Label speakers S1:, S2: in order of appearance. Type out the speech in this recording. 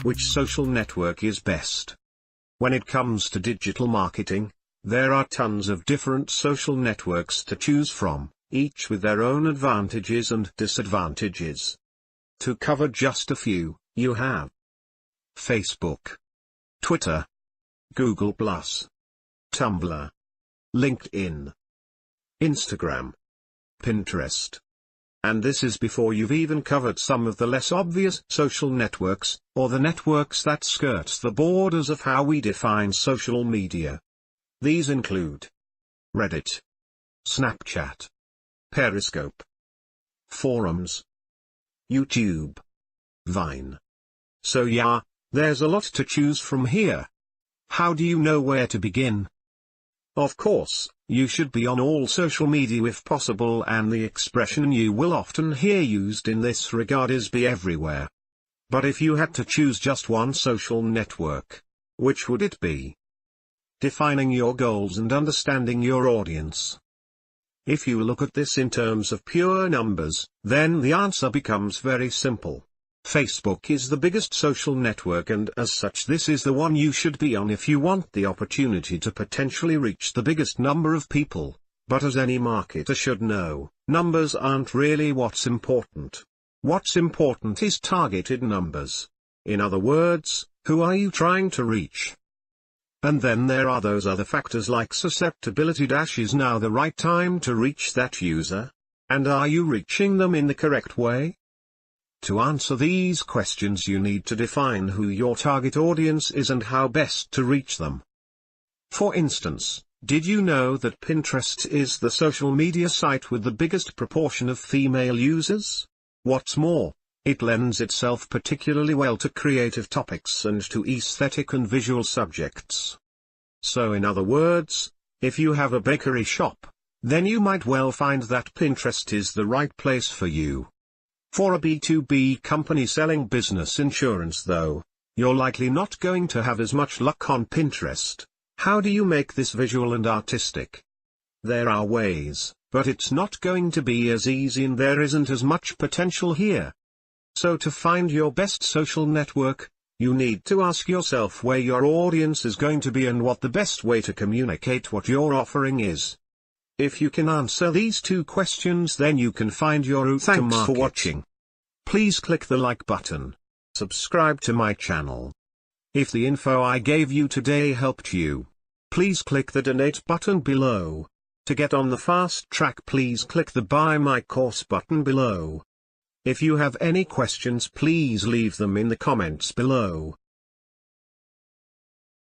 S1: Which social network is best? When it comes to digital marketing, there are tons of different social networks to choose from, each with their own advantages and disadvantages. To cover just a few, you have Facebook, Twitter, Google+, Tumblr, LinkedIn, Instagram, Pinterest. And this is before you've even covered some of the less obvious social networks, or the networks that skirt the borders of how we define social media. These include Reddit, Snapchat, Periscope, forums, YouTube, Vine. So yeah, there's a lot to choose from here. How do you know where to begin? Of course, you should be on all social media if possible, and the expression you will often hear used in this regard is be everywhere. But if you had to choose just one social network, which would it be? Defining your goals and understanding your audience. If you look at this in terms of pure numbers, then the answer becomes very simple. Facebook is the biggest social network, and as such this is the one you should be on if you want the opportunity to potentially reach the biggest number of people. But as any marketer should know, numbers aren't really what's important. What's important is targeted numbers. In other words, who are you trying to reach? And then there are those other factors like susceptibility. Is now the right time to reach that user? And are you reaching them in the correct way? To answer these questions you need to define who your target audience is and how best to reach them. For instance, did you know that Pinterest is the social media site with the biggest proportion of female users? What's more, it lends itself particularly well to creative topics and to aesthetic and visual subjects. So in other words, if you have a bakery shop, then you might well find that Pinterest is the right place for you. For a B2B company selling business insurance though, you're likely not going to have as much luck on Pinterest. How do you make this visual and artistic? There are ways, but it's not going to be as easy, and there isn't as much potential here. So to find your best social network, you need to ask yourself where your audience is going to be and what the best way to communicate what you're offering is. If you can answer these two questions, then you can find your route to market. Thanks for watching. Please click the like button. Subscribe to my channel. If the info I gave you today helped you, please click the donate button below. To get on the fast track, please click the buy my course button below. If you have any questions, please leave them in the comments below.